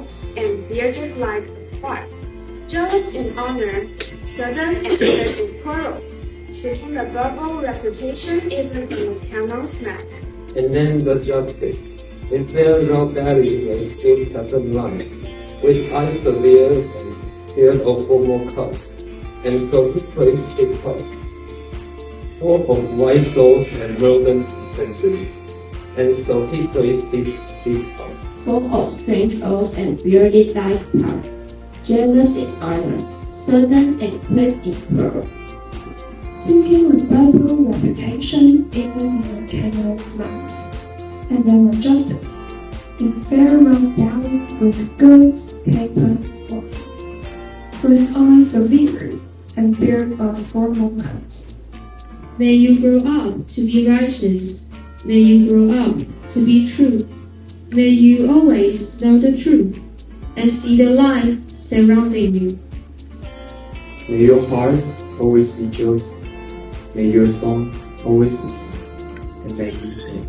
oaths and bearded like apart, jealous in honor, sudden and set in quarrel, seeking the verbal reputation even in the cannon's mouth. And then the justice, in fair raw belly and still pattern line, with eyes severe and beard of formal cut, and so he placed it first, full of wise souls and golden distances, and so he placed it his heart. Full of strange oaths and bearded like apart, jealous in honor, sudden and quick in quarrel, seeking a verbal reputation even in the cannon's mouth. And then the justice, in fair round valley with goods caper forehead, with eyes severe and beard of formal cut. May you grow up to be righteous. May you grow up to be true. May you always know the truth and see the light surrounding you. May your heart always be joyful. May your song always be sung, and may you sing.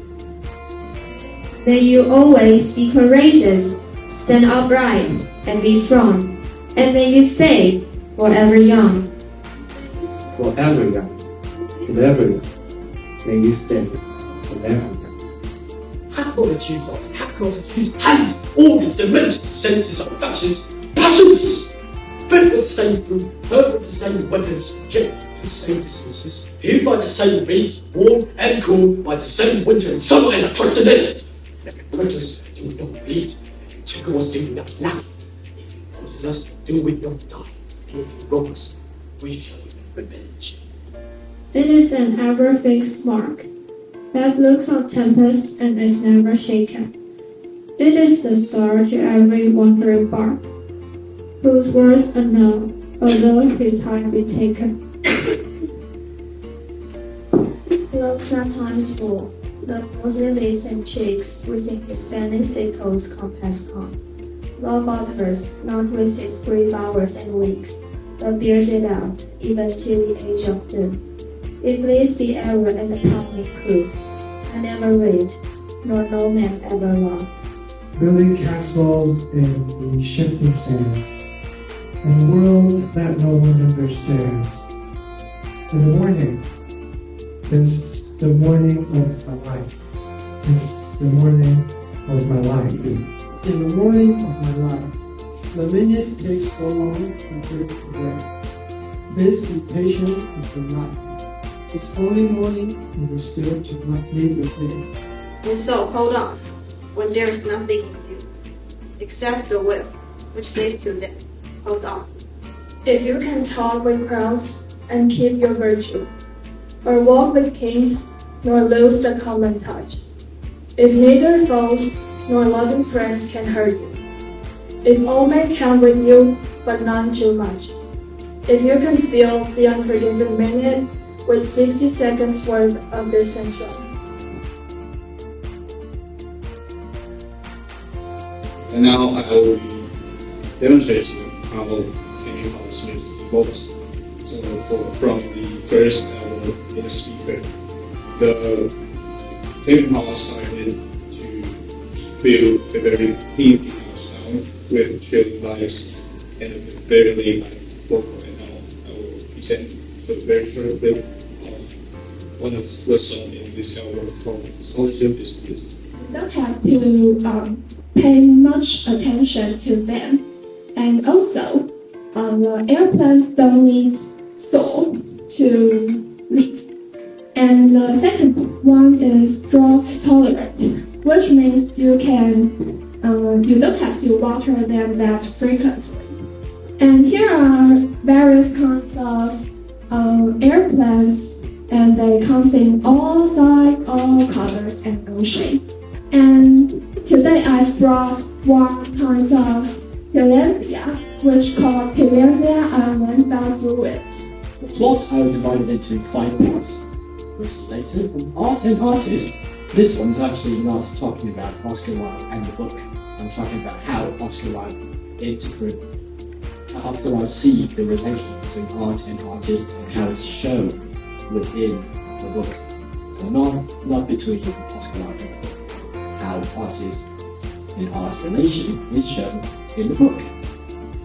May you always be courageous, stand upright, and be strong. And may you stay forever young. Forever young, forever young. May you stay forever young. Hackle the choose of, hackle the choose hands, organs, dimensions, senses, affections, passions. Fed with the same food, heard with the same weapons, jet to the same distances, healed by the same means, warm and cool by the same winter and summer as a trust in this. If it hurt us, do we not bleed? If it tickle us, do we not laugh? If it causes us, do we not die? And if it wrong us, we shall revenge. It is an ever-fixed mark that looks on tempest and is never shaken. It is the star to every wandering bark, whose words unknown, although his heart be taken. Love sometimes full, the rosy lips and cheeks within his fanning sickles compassed on. Love utters, not with his brief hours and weeks, but bears it out, even to the age of doom. If bliss be ever and the pounding proof, I never read, nor no man ever loved. Building castles in the shifting sands, in a world that no one understands. In the morning is the morning of my life. It's the morning of my life. In the morning of my life, the minutes take so long to drift away. This be patient is the night. It's only morning and we still do not leave the day. And so hold on, when there is nothing in you, except the will, which says to them, hold on. If you can talk with crowds and keep your virtue, or walk with kings, nor lose the common touch. If neither foes nor loving friends can hurt you. If all men count with you, but none too much. If you can feel the unforgiving minute with 60 seconds worth of distance run. And now I will be demonstrating how Kenny House music evolves. So from the first inner speaker, the Kenny House started to build a very clean sound with trailing vibes and a very light vocal. And now I will present a very short clip of one of the songs in this album called Solitude is Bliss. You don't have to pay much attention to them. And also, the airplanes don't need soul to leave. And the second one is drought tolerant, which means you don't have to water them that frequently. And here are various kinds of airplanes, and they come in all sizes, all colors, and no shape. And today I brought one kind of Tillandsia, which called Tillandsia Druid. The plot I will divide it into 5 parts. First, later, from art and artist. This one's actually not talking about Oscar Wilde and the book. I'm talking about how Oscar Wilde Oscar Wilde sees the relation between art and artist and how it's shown within the book. So not between Oscar Wilde and the book. How artist and art relation is shown in the book.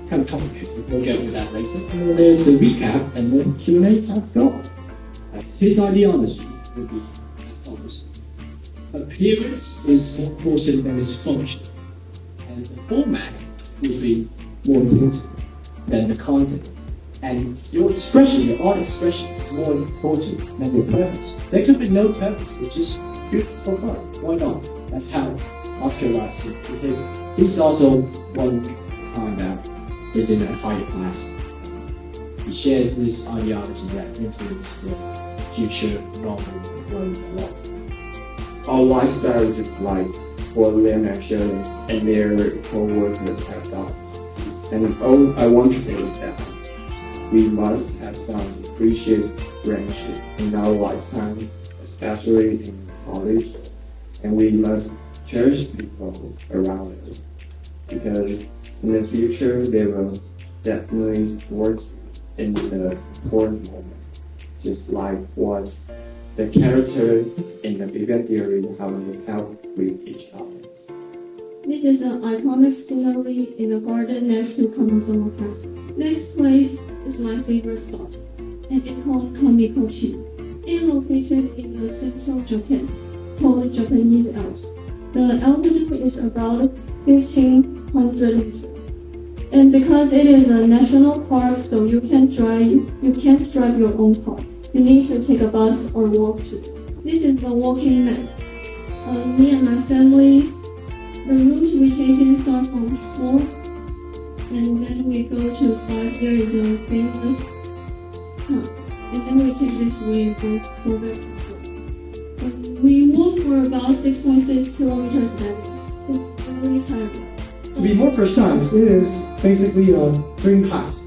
Kind of complicated, we'll get to that later. And then there's the recap and the Q&A after all. His ideology would be as follows. Appearance is more important than its function, and the format would be more important than the content. And your expression, your art expression, is more important than your purpose. There could be no purpose, which is good for fun. Why not? That's how Oscar Wilde sees it, because he's also one that is in a higher class. He shares this ideology that influences the future novel world a lot. Our lifestyle is just like what Liam and Shirley and their co-workers have done. And all I want to say is that we must have some precious friendship in our lifetime, especially in college, and we must cherish people around us, because in the future they will definitely support you in the important moment, just like what the character in the Big Bang Theory, how they help with each other. This is an iconic scenery in the garden next to Kamizono Castle. This place is my favorite spot, and it's called Kamikochi. It is located in the central Japan, called Japanese Alps. The altitude is about 1,500 meters. And because it is a national park, so you can't drive your own car. You need to take a bus or walk to. This is the walking map. Me and my family, the route we take in start from 4, and then we go to 5. There is a famous and then we take this way and go back to 4. We walk for about 6.6 kilometers that day. It's very tiring. To be more precise, it is basically a dream class,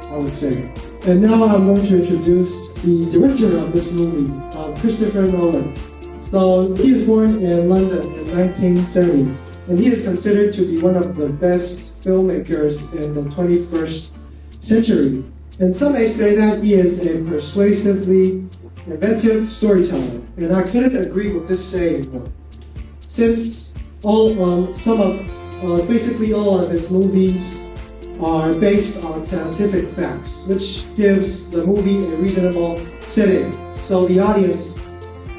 I would say. And now I'm going to introduce the director of this movie, Christopher Nolan. So he was born in London in 1970, and he is considered to be one of the best filmmakers in the 21st century. And some may say that he is a persuasively inventive storyteller, and I couldn't agree with this saying more. Since basically all of his movies are based on scientific facts, which gives the movie a reasonable setting, so the audience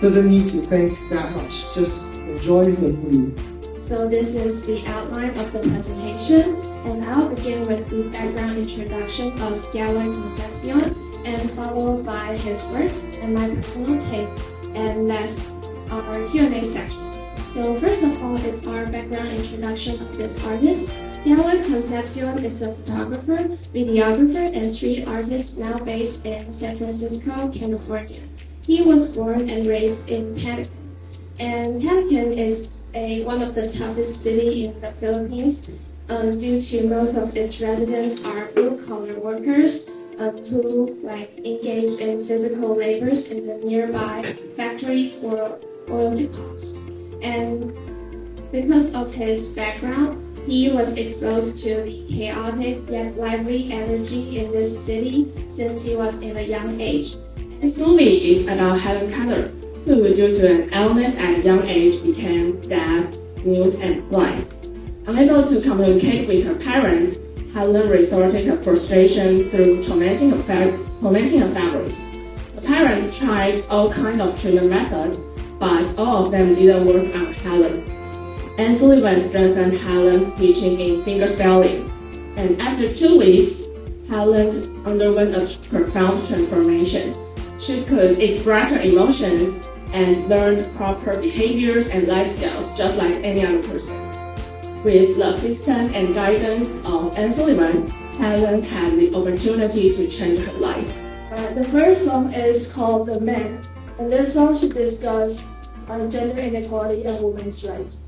doesn't need to think that much, just enjoy the movie. So this is the outline of the presentation, and I'll begin with the background introduction of Galois Concepcion, and followed by his works and my personal take, and last our Q&A section. So first of all, it's our background introduction of this artist. Galois Concepcion is a photographer, videographer, and street artist now based in San Francisco, California. He was born and raised in Panican, and Panican is one of the toughest cities in the Philippines due to most of its residents are blue-collar workers who engage in physical labors in the nearby factories or oil depots. And because of his background, he was exposed to the chaotic yet lively energy in this city since he was in a young age. This movie is about Helen Keller, who due to an illness at a young age became deaf, mute, and blind. Unable to communicate with her parents, Helen resorted to frustration through tormenting her families. The parents tried all kinds of treatment methods, but all of them didn't work on Helen. Anne Sullivan strengthened Helen's teaching in fingerspelling, and after 2 weeks, Helen underwent a profound transformation. She could express her emotions and learned proper behaviors and life skills just like any other person. With the assistance and guidance of Anne Sullivan, Helen had the opportunity to change her life. The first song is called The Man, and this song should discuss gender inequality and women's rights.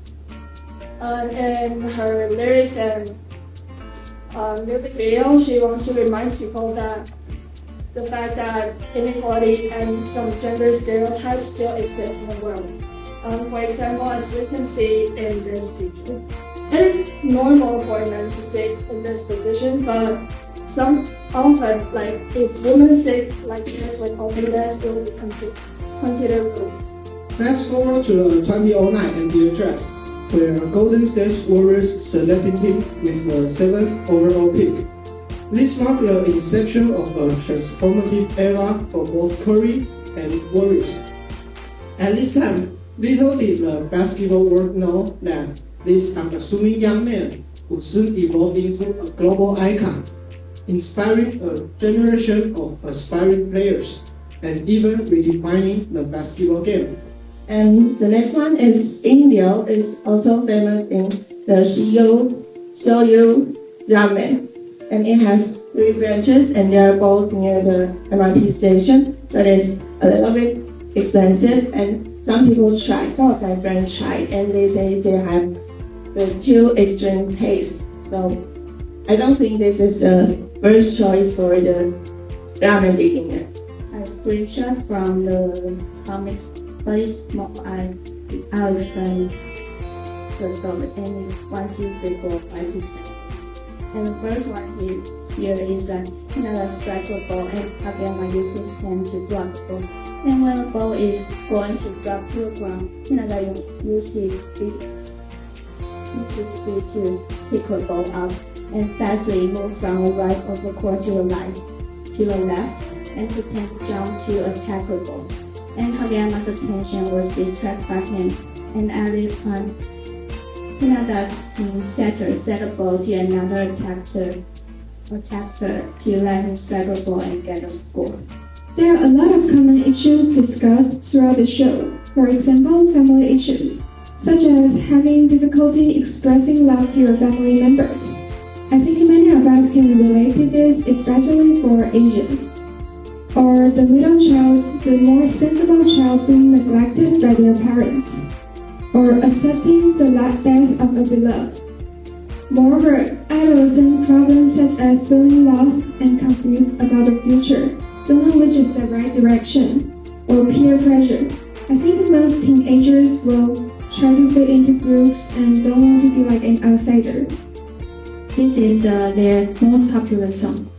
In her lyrics and music video, she wants to remind people that the fact that inequality and some gender stereotypes still exist in the world. For example, as we can see in this picture, it is normal for men to sit in this position, but some often, if women sit like this with open legs, it will be considered rude. Fast forward to 2009 and the address. where Golden State Warriors selected him with the 7th overall pick. This marked the inception of a transformative era for both Curry and Warriors. At this time, little did the basketball world know that this unassuming young man would soon evolve into a global icon, inspiring a generation of aspiring players and even redefining the basketball game. And the next one is India, is also famous in the Shoyu ramen. And it has 3 branches, and they are both near the MRT station. But it's a little bit expensive, and some people try, some of my friends tried, and they say they have the too extreme taste. So I don't think this is a first choice for the ramen beginner. I screenshot from the comics, but it's small. I'll explain the story, and it's 1, 2, 3, 4, 5, 6, 7. And the first one here is that Hinata strike the ball and Kageyama uses his hand to block the ball. And when the ball is going to drop to the ground, Hinata uses his feet to kick the ball up and fastly move from the right of the court to the left, and pretend to jump to attack the ball. And Kageyama's attention was distracted by him, and at this time, Hinata's setter set the ball to another attacker to let him strike the ball and get a score. There are a lot of common issues discussed throughout the show. For example, family issues, such as having difficulty expressing love to your family members. I think many of us can relate to this, especially for Asians. Or the middle child, the more sensible child being neglected by their parents. Or accepting the death of a beloved. Moreover, adolescent problems such as feeling lost and confused about the future, don't know which is the right direction, or peer pressure. I think most teenagers will try to fit into groups and don't want to be like an outsider. This is their most popular song.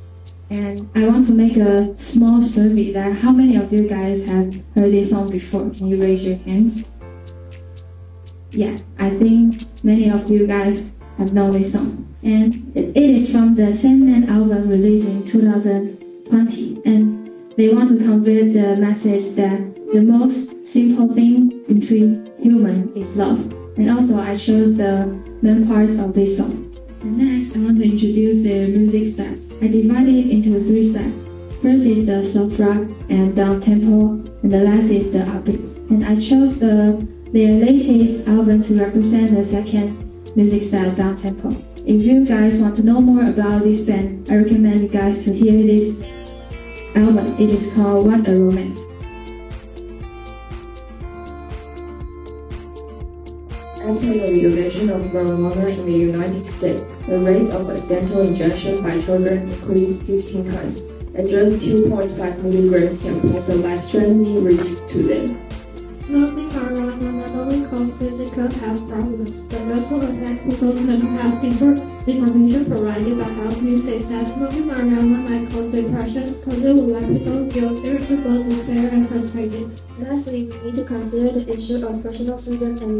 And I want to make a small survey that how many of you guys have heard this song before? Can you raise your hands? Yeah, I think many of you guys have known this song. And it is from the Sandman album released in 2020. And they want to convey the message that the most simple thing between humans is love. And also I chose the main parts of this song. And next, I want to introduce their music style. I divided it into 3 styles. First is the soft rock and down tempo, and the last is the upbeat. And I chose their latest album to represent the second music style, down tempo. If you guys want to know more about this band, I recommend you guys to hear this album. It is called What a Romance. After the regulation of marijuana in the United States, the rate of accidental injection by children increased 15 times, and just 2.5 milligrams can cause a life-threatening risk to them. Smoking marijuana not only causes physical health problems, but also affects people's mental health. Information provided by Health News says that smoking marijuana might cause depression, because it will let people feel irritable, despair, and frustrated. Lastly, we need to consider the issue of personal freedom and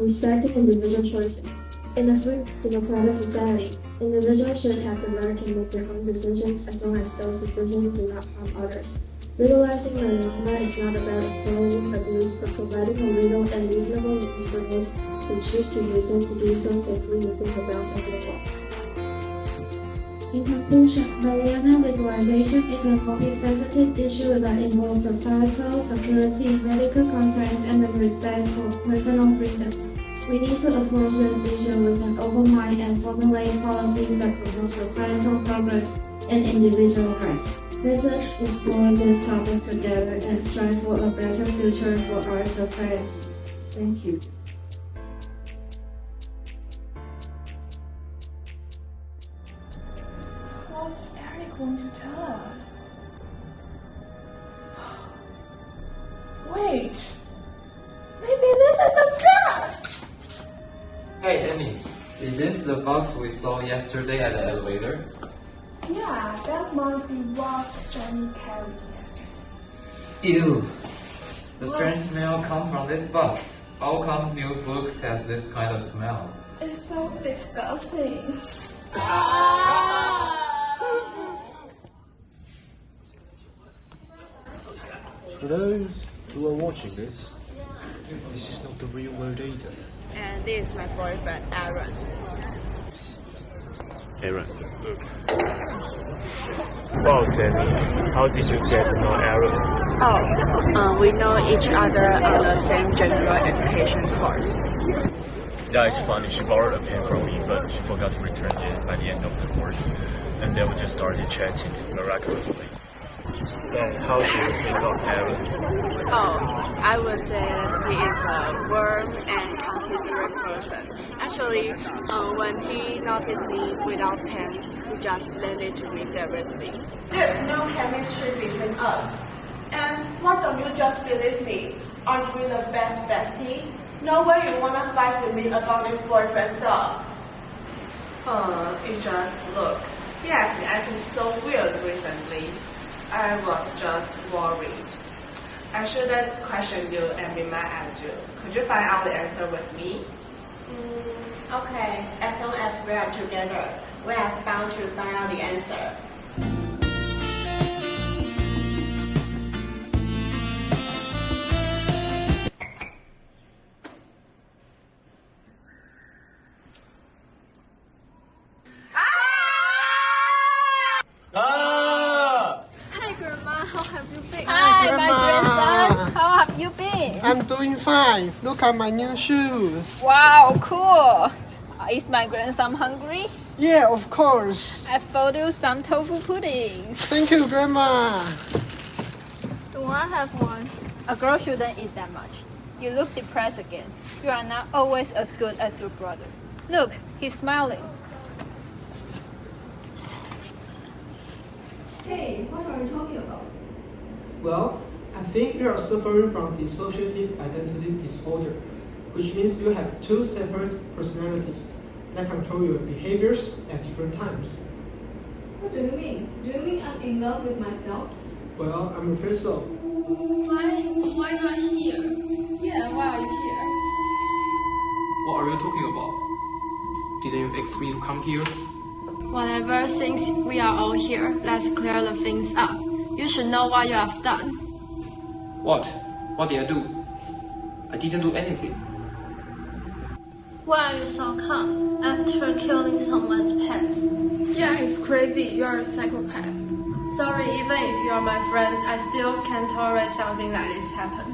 respecting individual choices. In a free democratic society, individuals should have the right to make their own decisions as long as those decisions do not harm others. Legalizing marijuana is not about encouraging abuse, but providing a legal and reasonable means for those who choose to use it to do so safely within the bounds of the law. In conclusion, marijuana legalization is a multifaceted issue that involves societal, security, medical concerns, and the respect for personal freedoms. We need to approach this issue with an open mind and formulate policies that promote societal progress and individual rights. Let us explore this topic together and strive for a better future for our society. Thank you. What's Eric going to tell us? Wait, maybe this is a trap! Hey Annie, is this the box we saw yesterday at the elevator? Yeah, that must be what Jenny carried yesterday. Ew! The strange smell comes from this box. How come new books has this kind of smell? It's so disgusting. For those who are watching this is not the real world either. And this is my boyfriend, Aaron. Aaron, look. Wow, Sammy, how did you get to know Aaron? We know each other on the same general education course. Yeah, it's funny. She borrowed a pen from me, but she forgot to return it by the end of the course. And then we just started chatting miraculously. And how do you think of Aaron? I would say he is a warm and considerate person. Actually, when he noticed me without pen, he just landed to me directly. There's no chemistry between us. And why don't you just believe me? Aren't we the best bestie? No way you wanna fight with me about this boyfriend stuff. It just look. He has been acting so weird recently. I was just worried. I shouldn't question you and be mad at you. Could you find out the answer with me? Okay, as long as we are together, we are bound to find out the answer. Hi, Grandma. How have you been? Hi, my grandson. How have you been? I'm doing fine. Look at my new shoes. Wow, cool. Is my grandson hungry? Yeah, of course. I found you some tofu puddings. Thank you, Grandma. Do I have one? A girl shouldn't eat that much. You look depressed again. You are not always as good as your brother. Look, he's smiling. Hey, what are you talking about? Well, I think you are suffering from dissociative identity disorder, which means you have two separate personalities that control your behaviors at different times. What do you mean? Do you mean I'm in love with myself? Well, I'm afraid so. Why you are here? Yeah, why are you here? What are you talking about? Didn't you ask me to come here? Whatever, since we are all here, let's clear the things up. You should know what you have done. What? What did I do? I didn't do anything. Why are you so calm after killing someone's pets? Yeah, it's crazy. You're a psychopath. Sorry, even if you're my friend, I still can't tolerate something like this happen.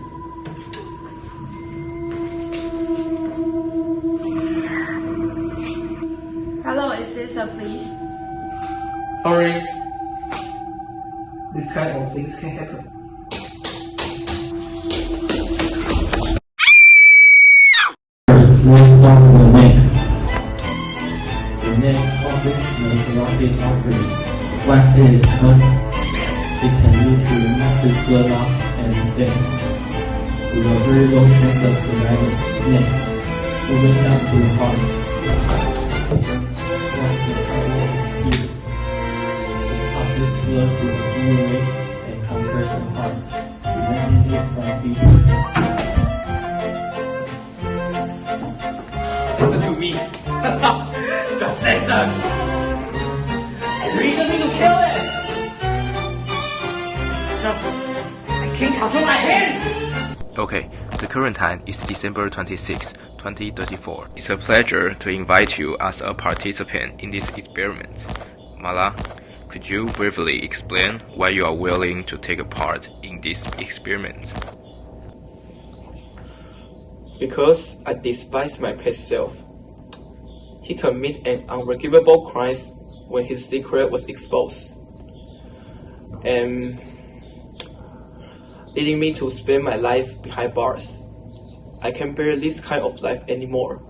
Hello, is this a police? Sorry. This kind of things can happen. Next one, the neck. The neck often may carotid artery. Once it is cut, it can lead to massive blood loss and death, with a very low chance of surviving. Next, moving down to the heart. Once the artery is healed, it passes blood to the airway and compress the heart, preventing it from beating. Listen to me. Just listen. I really don't need to kill it. It's just I can't control my hands. Okay, the current time is December 26, 2034. It's a pleasure to invite you as a participant in this experiment. Mala, could you briefly explain why you are willing to take a part in this experiment? Because I despise my past self. He committed an unforgivable crime when his secret was exposed, and leading me to spend my life behind bars. I can't bear this kind of life anymore.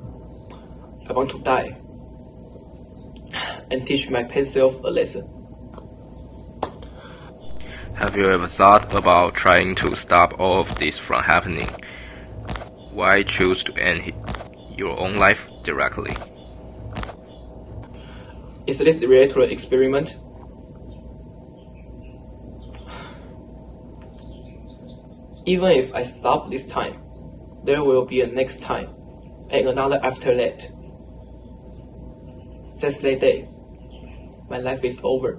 I want to die and teach my past self a lesson. Have you ever thought about trying to stop all of this from happening? Why choose to end your own life directly? Is this related to the experiment? Even if I stop this time, there will be a next time, and another after that. Since that day, my life is over.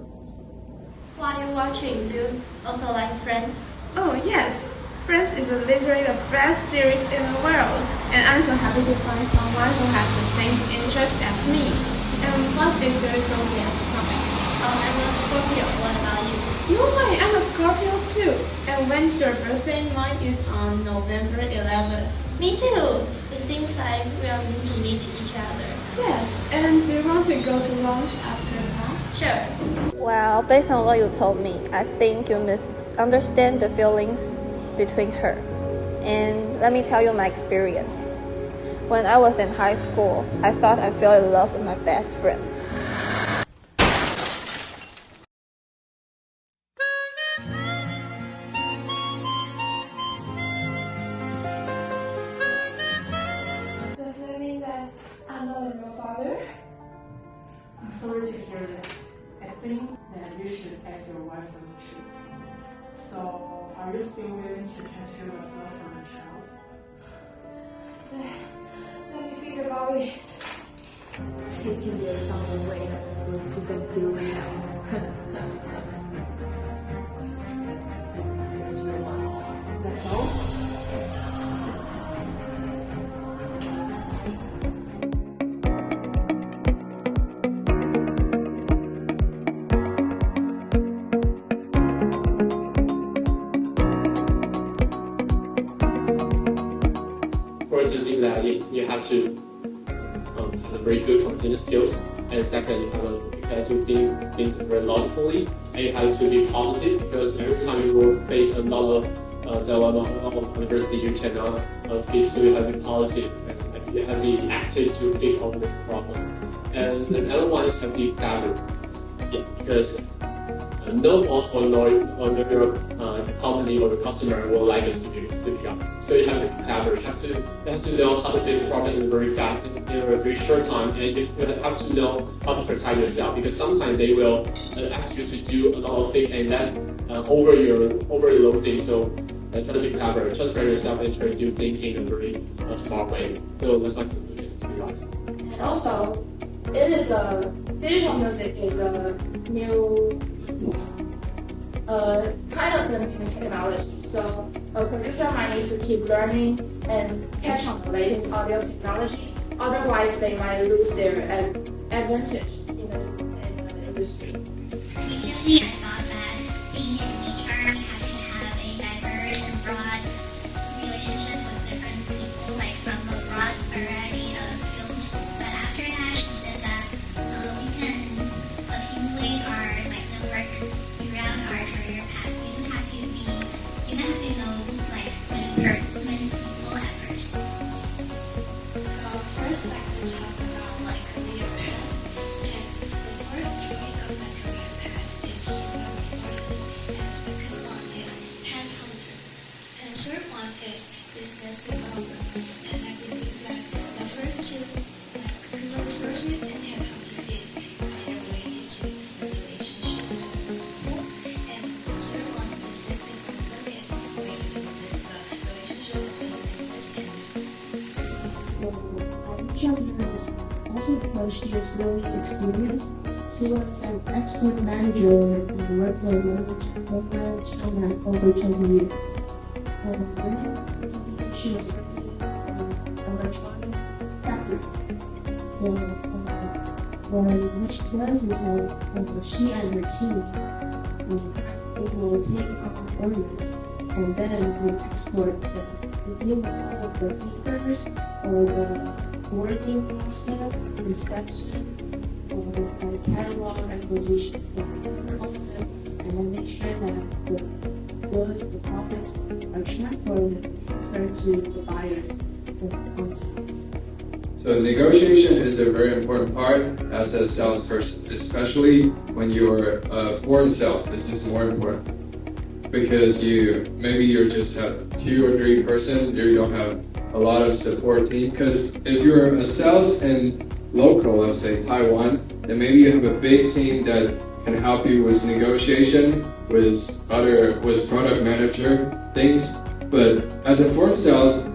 While you're watching, do you also like Friends? Oh yes, Friends is literally the best series in the world, and I'm so happy to find someone who has the same interest as me. And what is your zodiac sign? I'm a Scorpio. What about you? No way, I'm a Scorpio too. And when's your birthday? Mine is on November 11th. Me too. It seems like we are meant to meet each other. Yes, and do you want to go to lunch after class? Sure. Well, based on what you told me, I think you misunderstand the feelings between her. And let me tell you my experience. When I was in high school, I thought I fell in love with my best friend. Does that mean that I'm not your father? I'm sorry to hear that. I think that you should ask your wife for the truth. So, are you still willing to transfer your love for the child? Let me think about it. Taking your son away will put them through hell. That's all? First, I think that you have to have a very good communication skills, and second, you have to think very logically, and you have to be positive, because every time you will face a lot of dilemma or adversity, you cannot fix. So you have to be positive, and you have to be active to fix all the problem. And another one is have to be clever, because no boss or your company or your customer will like us to do this job. So you have to be clever. You have to know how to fix the problem in a very fast, in a very short time, and you have to know how to protect yourself, because sometimes they will ask you to do a lot of things, and that's over your load thing. So try to be clever, try to prepare yourself, and try to do things in a very smart way. So that's my conclusion to you guys. And also, digital music is a new kind of the new technology. So a producer might need to keep learning and catch on the latest audio technology. Otherwise, they might lose their advantage in the industry. Previously, I thought that being in HR, you have to have a diverse and broad relationship with different people, like from a broad variety of fields. But after that, she said that we can accumulate our network throughout our career path. You don't have to know many people at first. So first, I'd like to talk about my career path. And the first choice of my career path is human resources, and the second one is headhunter, and the third one is business development. And I believe that the first two, human resources and headhunter, is kind of related to the relationship with people, and the third one, business development, is related to the relationship between business and business. Also because she was really experienced. She was an expert manager and worked in mainland China over 20 years. And when she was working in an electronics factory. So what she does is that she and her team they will take on orders and then we export them. We deal with all of the papers or the working process, inspection, or catalog acquisition, and then make sure that the goods, the products are transferred to the buyers of the content. So negotiation is a very important part as a salesperson, especially when you're foreign sales. This is more important because maybe you just have 2 or 3 person, you don't have a lot of support team. Because if you're a sales in local, let's say Taiwan, then maybe you have a big team that can help you with negotiation, with product manager things. But as a foreign sales,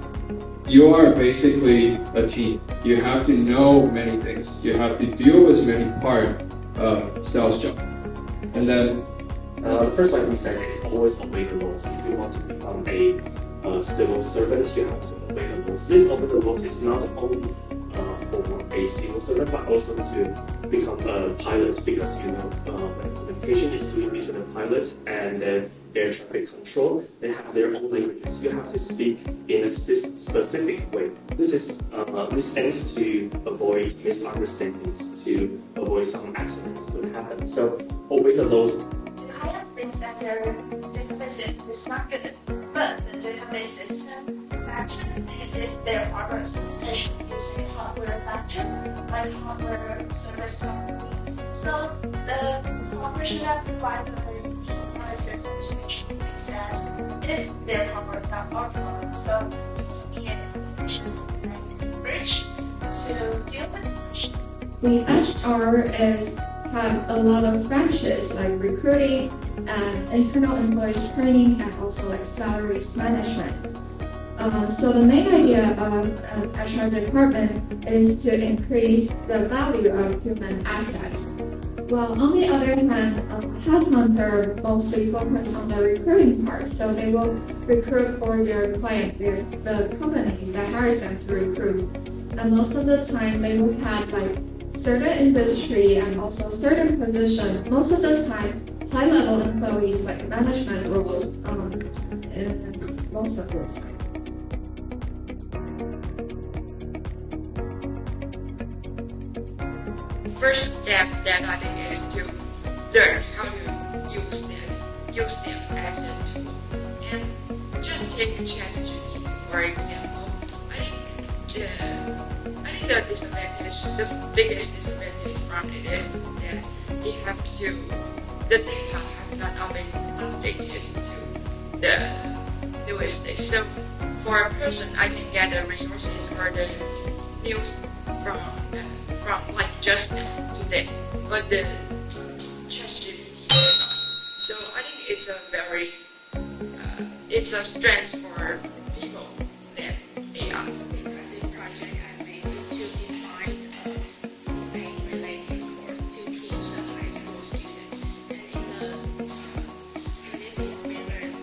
you are basically a team. You have to know many things. You have to deal with many part of sales job. And then the first thing we said is always obey the laws. If you want to become a civil servant, you have to obey the laws. This obey the laws is not only for a civil servant, but also to become a pilot, because when communication is between the pilots and then air traffic control, they have their own languages. You have to speak in a specific way. This aims to avoid misunderstandings, to avoid some accidents would happen. So obey the laws. The client thinks that their database system is not good, but the database system factor is their hardware, essentially it's a hardware factor, like hardware service company. So the corporation that provide the hardware system to make sure it makes sense. It is their hardware, not our hardware. So it needs to be an efficient bridge to deal with the issue. The HR have a lot of branches like recruiting and internal employees training and also like salaries management. So the main idea of an HR department is to increase the value of human assets. While on the other hand, headhunter mostly focus on the recruiting part, so they will recruit for their client, the companies that hires them to recruit. And most of the time, they will have like certain industry and also certain position. Most of the time, high-level employees like management roles. Most of the time. First step that I think is to learn how to use them as a tool. And just take the ChatGPT for example. I think the biggest disadvantage from it is that the data have not been updated to the newest day. So for a person, I can get the resources or the news from like just today, but the ChatGPT will not. So I think it's a strength for people than AI. Project I made is to design a domain-related course to teach a high school student. And in this experience,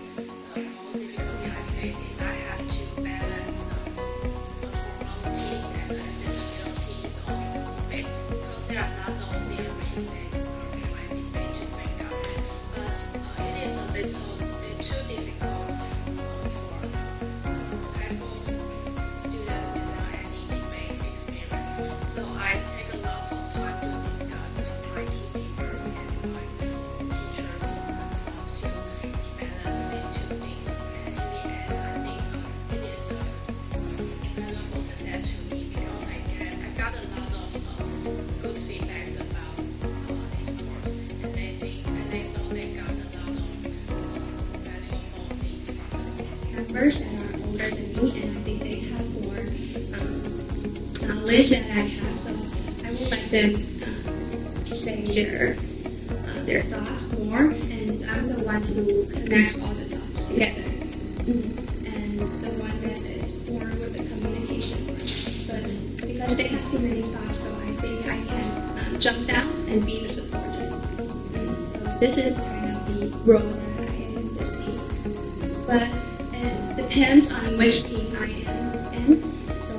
the most difficulty I face is I have to balance the formalities and the accessibilities of the debate, because there are lots of theories that are debate to make up. But it is a little bit too difficult for high school students without any debate experience. So I take a lot of time to discuss with my team members and my teachers in my club to balance these two things. And in the end, I think it is a valuable success to me, because I got a lot of good feedbacks about this course, and they thought they got a lot of valuable things from the course. Members that are older than me, and I think they have more knowledge than I have, so I will let them say their thoughts more, and I'm the one who connects all the thoughts together, and the one that is more with the communication. But because they have too many thoughts, so I think I can jump down and be the supporter. So this is kind of the role that I am in this team. But it depends on which team I am in. So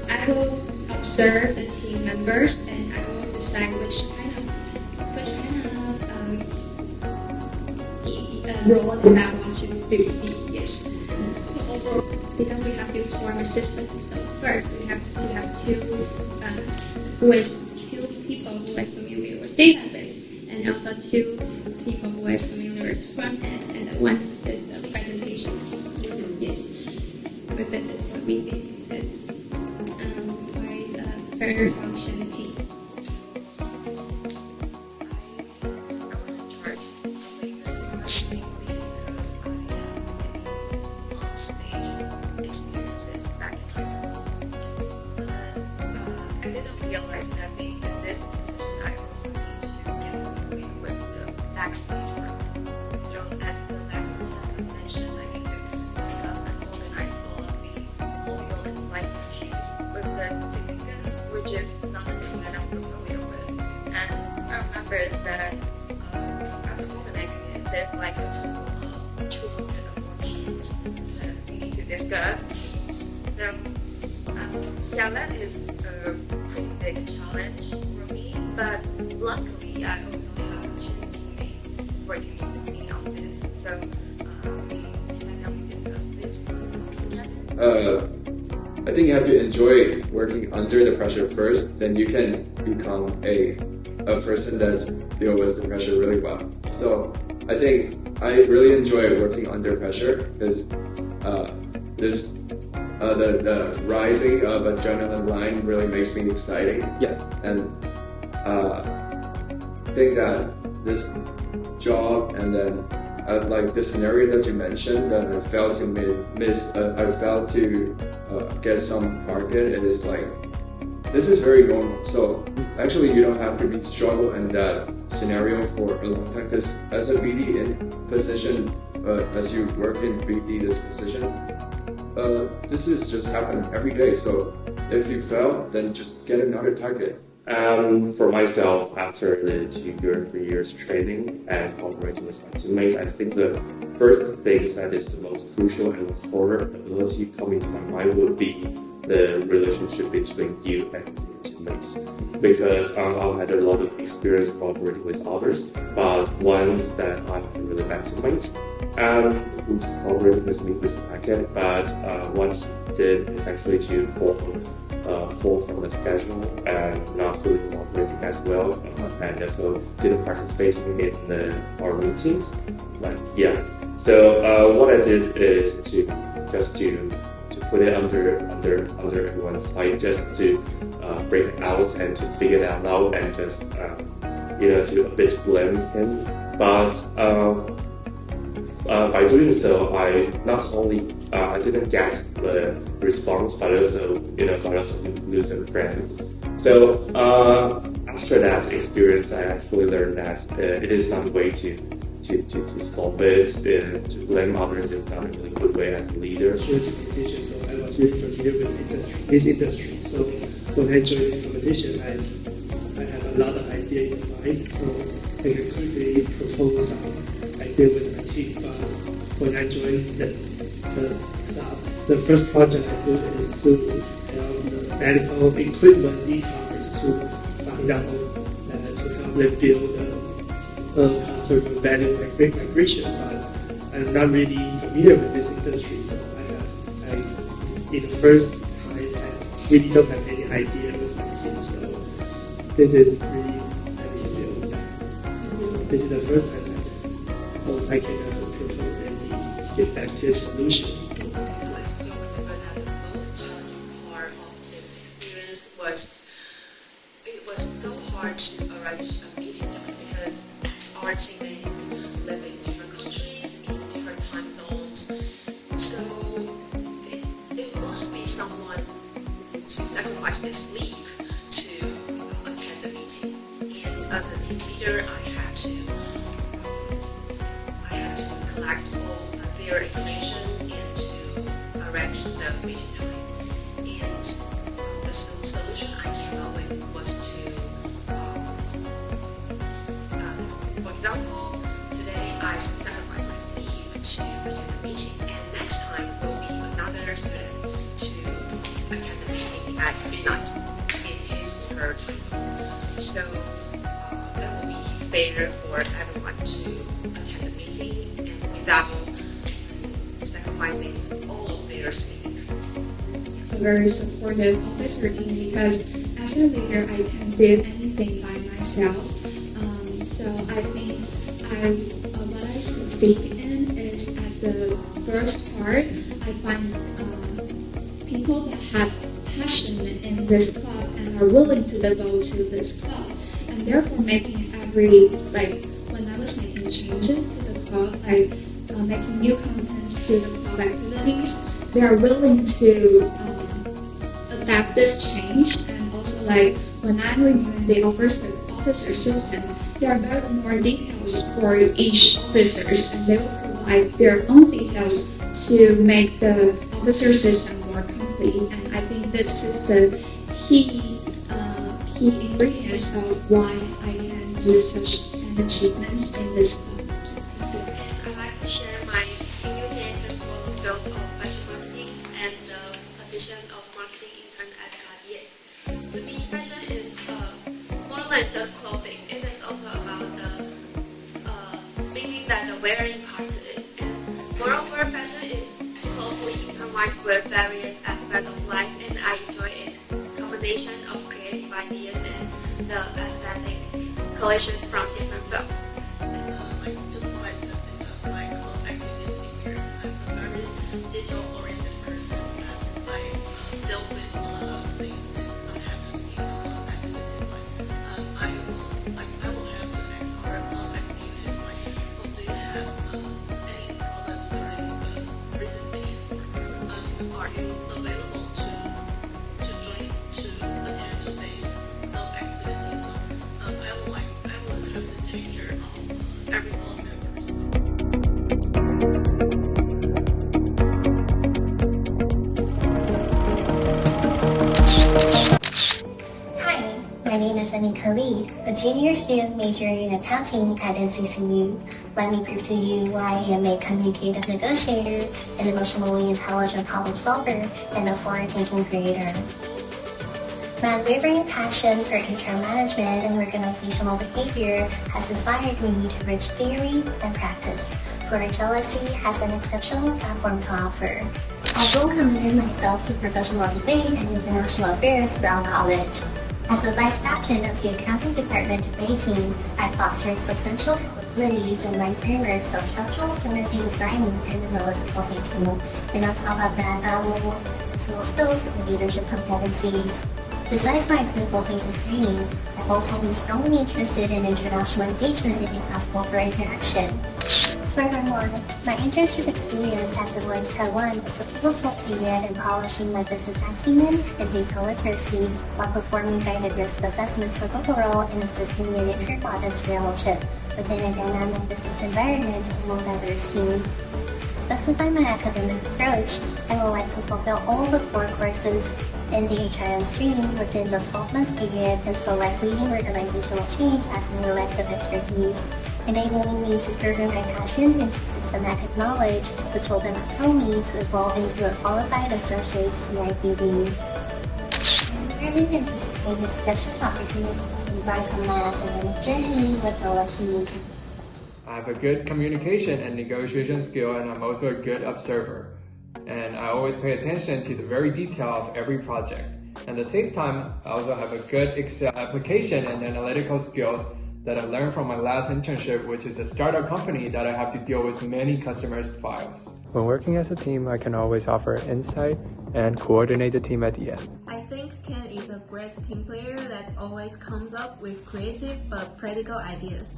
I will observe the team members, and I will decide which kind of role that I want to be. Yes. So overall, because we have to form a system. So first we have to have two people who is familiar with database, and also two people who is familiar with front end, and the one is a presentation. Yes. But this is what we think. It's quite a very functioning team. Experiences back in high school. But I didn't realize that being in this position, I also need to get familiar with the backstage work. As the last one mentioned, I need to discuss and organize all of which is not something that I'm familiar with. And I remember that after opening it, there's like a total of 200 things that we need to discuss. So yeah, that is a pretty big challenge for me. But luckily, I also have 2 teammates working with me on this. So we sat down and discussed this together. I think you have to enjoy working under the pressure first, then you can become a person that deals with the pressure really well. So I think I really enjoy working under pressure because the rising of adrenaline line really makes me exciting. Yeah. And I think that this job and then like the scenario that you mentioned that I failed to get some target, it is like, this is very normal. So actually you don't have to be struggle in that scenario for a long time, because as a BD in position, as you work in BD this position, this is just happening every day. So if you fail, then just get another target. For myself, after the 3 years training and cooperating with my teammates, I think the first thing that is the most crucial and core ability coming to my mind would be the relationship between you and your teammates. Because I've had a lot of experience cooperating with others, but ones that I have really bad teammates, who's cooperating with me with the packet, but what he did is actually to fall from the schedule and not fully cooperating as well, and also didn't participate in our meetings. So what I did is to put it under everyone's side, just to break it out and to speak it out loud and just to a bit blame him. But by doing so, I not only I didn't get the response, but also lose a friend. So after that experience, I actually learned that it is not a way to solve it. To blame others is not a really good way as a leader. So I was really familiar with this industry. So when I joined this competition, I have a lot of ideas in mind. So I can quickly propose some idea with my team. But when I joined the club, the first project I do is to help the medical equipment e-commerce to find out to help them build customer value migration. But I'm not really familiar with this industry, so in the first time I really don't have any idea with my team. So this is really this is the first time I can propose any effective solution. I still remember that the most challenging part of this experience was it was so hard to arrange a meeting time because our teammates live in different countries, in different time zones. So it must be someone to sacrifice their sleep to attend the meeting. And as a team leader, I had to collect all their information and to arrange the meeting time. And the solution I came up with was to, for example, today I sacrifice my sleep to attend the meeting, and next time will be another student to attend the meeting at midnight in his or her time zone. So that will be fair for everyone to attend the meeting and without sacrificing all of their sleep. A very supportive officer team, because as a leader I can't do anything by myself. So I think what I succeed in is at the first part I find people that have passion in this club and are willing to devote to this club, and therefore making when I was making changes to the club, making new contents to the club activities, they are willing to adapt this change. And also when I'm reviewing the officer system, there are very more details for each officers, and they will provide their own details to make the officer system more complete. And I think this is the key he really has why I can do such achievements in this field. And I like to share my enthusiasm for the field of fashion marketing and the position of marketing intern at Cartier. To me, fashion is more than just clothing. It is also about the meaning that the wearing part to it. And moreover, fashion is closely intertwined with various aspects of life, and I enjoy its combination of creative ideas and the aesthetic collections from different fields. Like just myself in my club activities years, I'm a very detail-oriented person, and I deal with a lot of things that happen in club activities. I will have to ask our club executives do you have any problems during the recent days, or are you available to attend today's club activities? So I will have to take care of every club members. Hi, my name is Anika Lee, a junior student majoring in accounting at NCCU. Let me prove to you why I am a communicative negotiator, an emotionally intelligent problem solver, and a forward-thinking creator. My unwavering passion for HR management and organizational behavior has inspired me to bridge theory and practice, for Jealousy has an exceptional platform to offer. I will commit myself to professional debate and international affairs throughout college. As a vice captain of the accounting department debate team, I fostered substantial capabilities in my frameworks of structural synergy designing and analytical thinking, and on top of that, valuable personal skills and leadership competencies. Besides my critical thinking training, I've also been strongly interested in international engagement and possible for interaction. Furthermore, my internship experience at Deloitte Taiwan was a pivotal period in polishing my business acumen and data literacy while performing guided risk assessments for both role and assisting in inter-modest fellowship within a dynamic business environment among diverse teams. To specify my academic approach, I would like to fulfill all the core courses in the HRM stream within the 12-month period and select leading organizational change as an elective expertise, enabling me to further my passion into systematic knowledge, which will then propel me to evolve into a qualified associate CIPD. I'm really anticipating this precious opportunity to embark on my academic journey with OFC. I have a good communication and negotiation skill, and I'm also a good observer. And I always pay attention to the very detail of every project. At the same time, I also have a good Excel application and analytical skills that I learned from my last internship, which is a startup company that I have to deal with many customers' files. When working as a team, I can always offer insight and coordinate the team at the end. I think Ken is a great team player that always comes up with creative but practical ideas.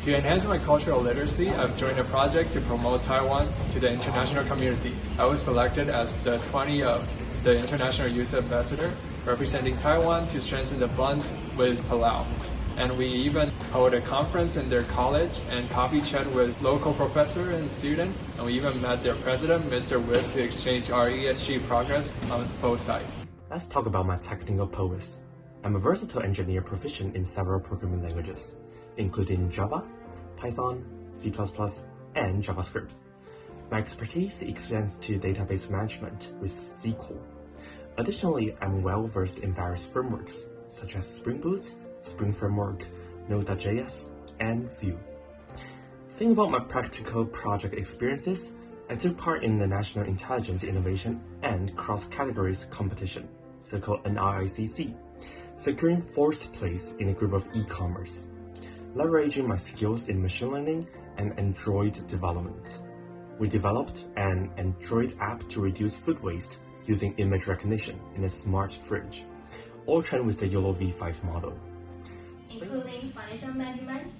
To enhance my cultural literacy, I've joined a project to promote Taiwan to the international community. I was selected as the 20 of the International Youth Ambassador, representing Taiwan to strengthen the bonds with Palau. And we even held a conference in their college and coffee chat with local professor and student, and we even met their president, Mr. Whip, to exchange our ESG progress on both sides. Let's talk about my technical prowess. I'm a versatile engineer proficient in several programming languages, including Java, Python, C++, and JavaScript. My expertise extends to database management with SQL. Additionally, I'm well versed in various frameworks, such as Spring Boot, Spring Framework, Node.js, and Vue. Thinking about my practical project experiences, I took part in the National Intelligence Innovation and Cross-Categories Competition, so-called NRICC, securing 4th place in a group of e-commerce, leveraging my skills in machine learning and Android development. We developed an Android app to reduce food waste using image recognition in a smart fridge, all trained with the YOLO V5 model. Including financial management,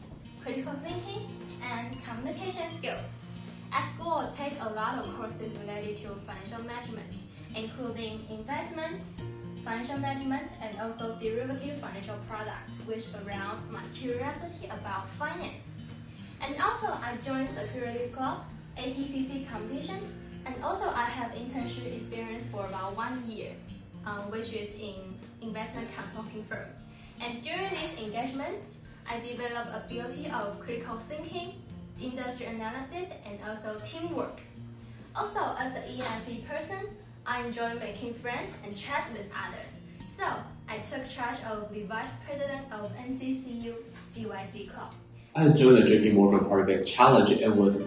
critical thinking, and communication skills. At school, I take a lot of courses related to financial management, including investments, financial management, and also derivative financial products, which aroused my curiosity about finance. And also, I joined Security Club, ATCC competition, and also I have internship experience for about 1 year, which is in investment consulting firm. And during these engagements, I developed ability of critical thinking, industry analysis, and also teamwork. Also, as an ENFP person, I enjoy making friends and chat with others. So, I took charge of the Vice President of NCCU CYC Club. I joined the JP Morgan Party Bank Challenge and was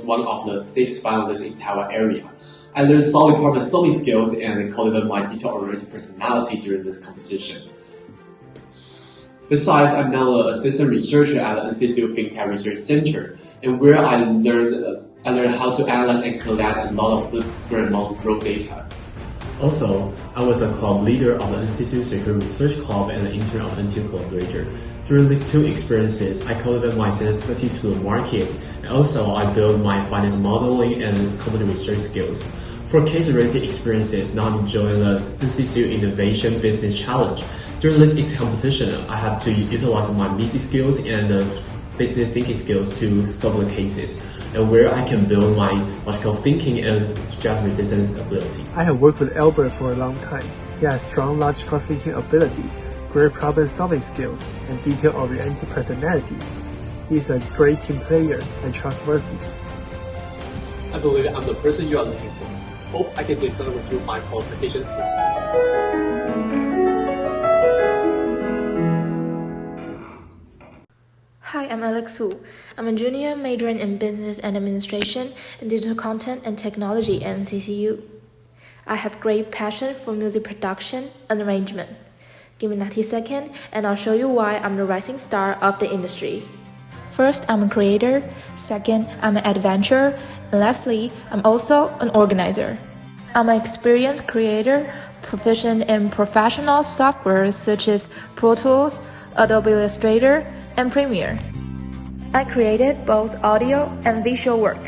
one of the 6 finalists in Taiwan area. I learned solid problem-solving skills and cultivated my detail-oriented personality during this competition. Besides, I'm now an assistant researcher at the NCCU FinTech Research Center, and where I learned how to analyze and collect a lot of Grandmont raw data. Also, I was a club leader of the NCCU Security Research Club and an intern of the NTU Collaborator. During these 2 experiences, I cultivated my sensitivity to the market, and also I built my finance modeling and company research skills. For case-related experiences, now I'm enjoying the NCCU Innovation Business Challenge. During this competition, I have to utilize my MISI skills and business thinking skills to solve the cases, and where I can build my logical thinking and stress resistance ability. I have worked with Albert for a long time. He has strong logical thinking ability, great problem-solving skills, and detail-oriented personalities. He is a great team player and trustworthy. I believe I'm the person you are looking for. Hope I can discuss with you my qualifications soon. Hi, I'm Alex Hu. I'm a junior majoring in Business and Administration and Digital Content and Technology at NCCU. I have great passion for music production and arrangement. Give me 90 seconds and I'll show you why I'm the rising star of the industry. First, I'm a creator. Second, I'm an adventurer. And lastly, I'm also an organizer. I'm an experienced creator, proficient in professional software such as Pro Tools, Adobe Illustrator, and Premiere. I created both audio and visual work.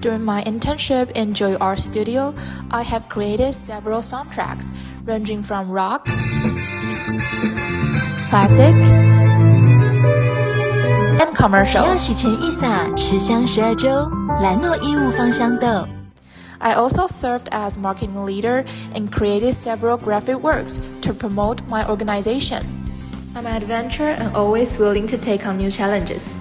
During my internship in Joy Art Studio, I have created several soundtracks ranging from rock, classic, and commercial. 只要洗钱一撒，吃香12周，兰诺衣物芳香豆。I also served as marketing leader and created several graphic works to promote my organization. I'm an adventurer and always willing to take on new challenges.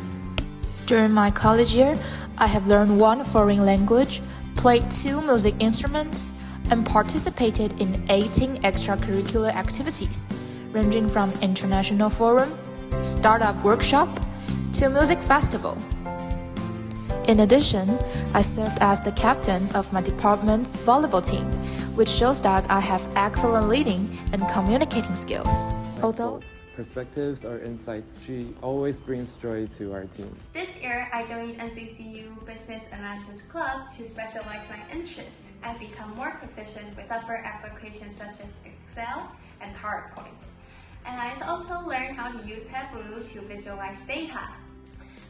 During my college year, I have learned 1 foreign language, played 2 music instruments, and participated in 18 extracurricular activities, ranging from international forum, startup workshop, to music festival. In addition, I served as the captain of my department's volleyball team, which shows that I have excellent leading and communicating skills. Although perspectives or insights, she always brings joy to our team. This year, I joined NCCU Business Analysis Club to specialize my interests and become more proficient with software applications such as Excel and PowerPoint. And I also learned how to use Tableau to visualize data.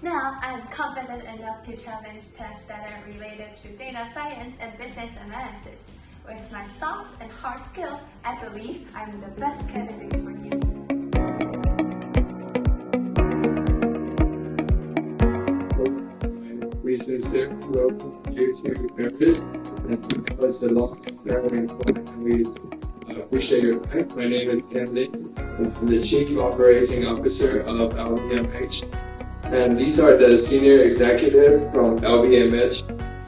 Now, I am confident enough to challenge tests that are related to data science and business analysis. With my soft and hard skills, I believe I'm the best candidate for you. We sincerely welcome you to Paris, and it's a long and very important, and we appreciate your time. My name is Ken Lin. I'm the Chief Operating Officer of LVMH. And these are the senior executives from LVMH,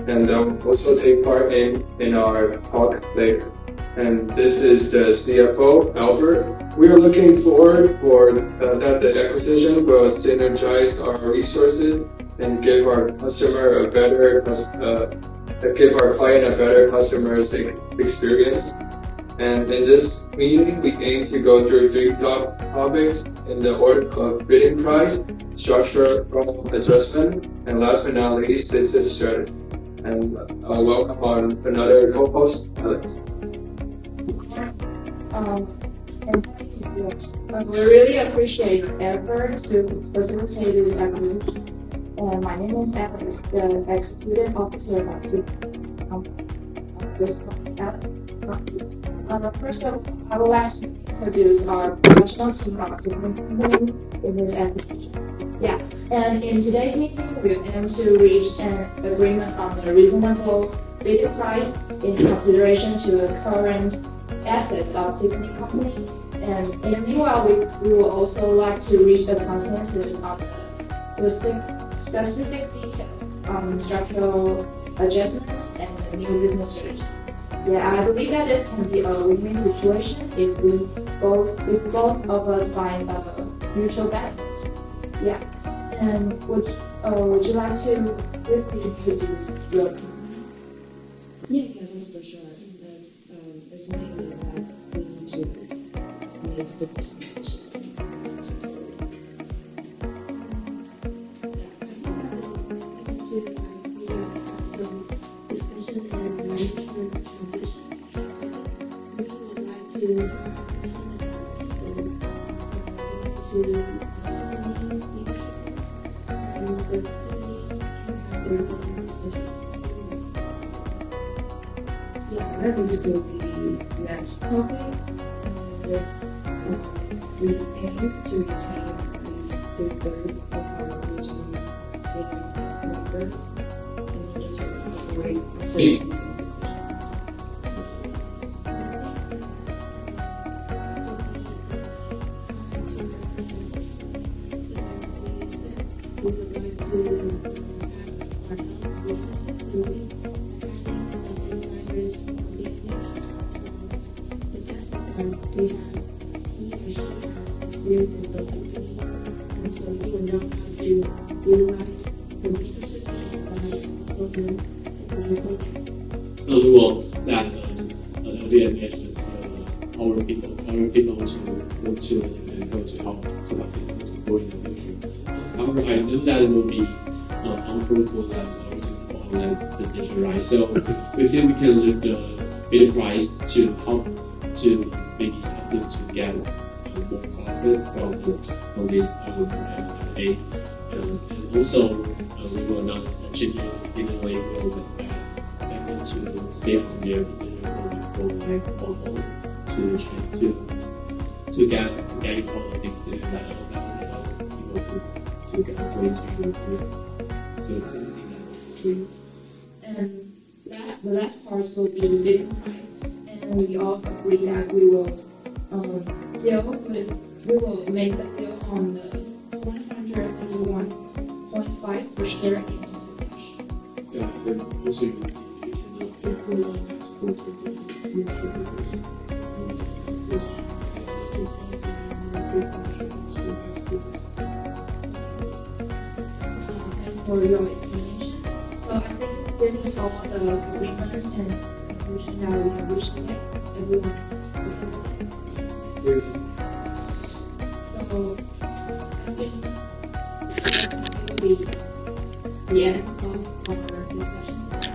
and they'll also take part in our talk later. And this is the CFO, Albert. We are looking forward for that the acquisition will synergize our resources and give our customer a better, give our client a better customer experience. And in this meeting, we aim to go through 3 topics in the order of bidding price, structural adjustment, and last but not least, business strategy. And welcome on another co-host, Alex. We really appreciate your effort to facilitate this acquisition. My name is Alex, the Executive Officer of this company. First of all, I would like to introduce our professional team of different companies in this acquisition. And in today's meeting, we aim to reach an agreement on the reasonable bidding price in consideration to the current assets of Tiffany Company And in the meanwhile, we will also like to reach a consensus on the specific details on structural adjustments and the new business strategy. Yeah, I believe that this can be a win-win situation if both of us find mutual benefits. Yeah, and would you like to briefly introduce your company? Yeah, that's for sure. I think that's one thing that we need to make the best decisions. That is to the next topic. We aim to retain at least 2/3 of our original sales members in order to avoid uncertainty. We would like to have our businesses moving. We have experience in both companies, and so we will know how to utilize the resources that we have well, that we have mentioned our people to go to help to grow in the future. However, I know that it will be harmful for the online position, right? So we think we can lift the bid price to help to maybe help them to get more profit from this A. And also we will not change it in a way where we want to stay on their position for like 1 month to try to get all the things that allows people to get going to your group. So it's something that we. And the last part will be bid price. And we all agree that we will make the deal on the 131.5 per share in total cash. Yeah, and also you cannot and for your explanation. So I think this is all the agreements and conclusion that we have reached today. Everyone. So I think it will be the end of our discussion today.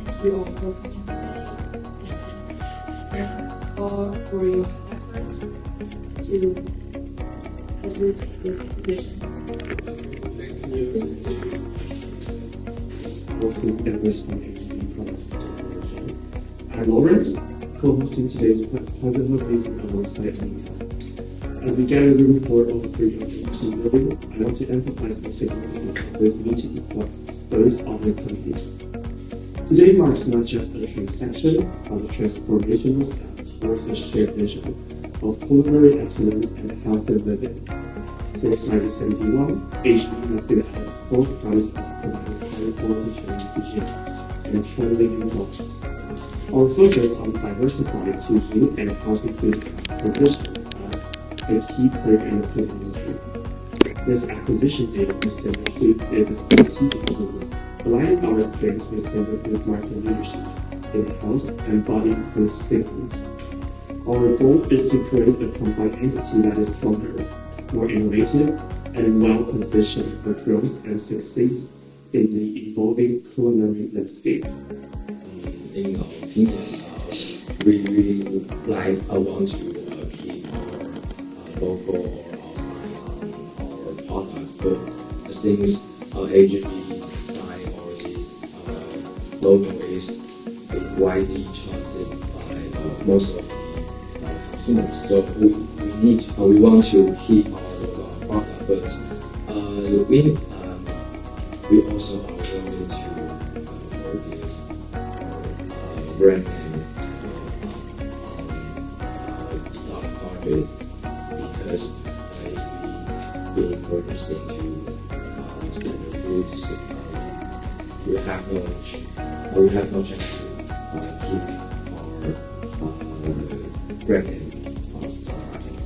Thank you all for coming today and all for your efforts to facilitate this exposition. Thank you. Welcome everyone products. I'm Lawrence, co-hosting today's webinar briefing alongside Monica. As we gather the report of the information building, I want to emphasize the significance of this meeting for those other companies. Today marks not just a transaction, but a transformational step towards a shared vision of culinary excellence and healthy living. Since 1971, HB has been at the forefront of providing high-quality Chinese cuisine and trending products. Our focus on diversifying cuisine and healthy food position as a key player in the food industry. This acquisition deal establishes is a strategic move, aligning our strengths with standard food market leadership in health and body food segments. Our goal is to create a combined entity that is stronger, more innovative, and well-positioned for growth and success in the evolving culinary landscape. In our opinion, we really want to keep our logo or our sign on our product, but I think HB sign or this logo is widely trusted by most of the consumers. So we want to keep our logo on product, but we also are willing to forgive our brand name stock with, because we progress into standard foods, we have no chance to keep our revenue skyrocketing.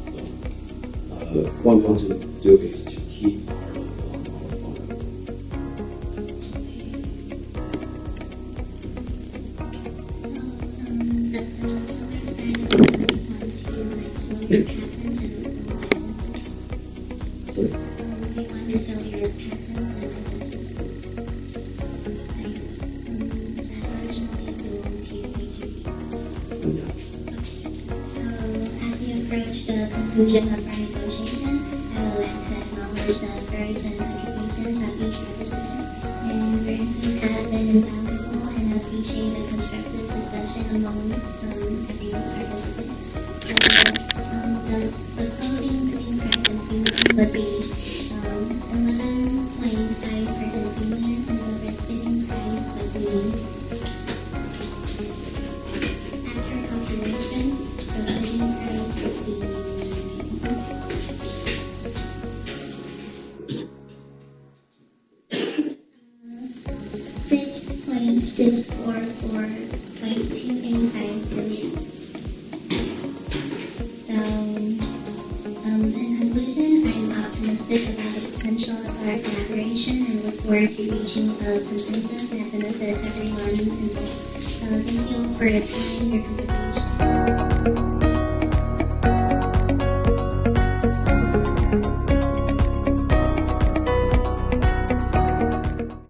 So what we want to do is to keep our logo on our products. That's so exciting. I want to like sell your patents and also licenses. Sorry? Do you want to sell your patents and licenses? Like, that originally belonged to HUD. Yeah. So, as we approach the conclusion of our negotiation, I would like to acknowledge the efforts and contributions of each participant, and your input has been invaluable, and I appreciate the constructive discussion among every participant. So, the closing bidding price and premium would be 11.5% premium, and the bidding price would be, after calculation, the bidding price would be 6.644.285 billion. So, in conclusion, I'm optimistic about the potential of our collaboration and look forward to reaching a consensus that benefits everyone involved. So, thank you all for your time and your contribution.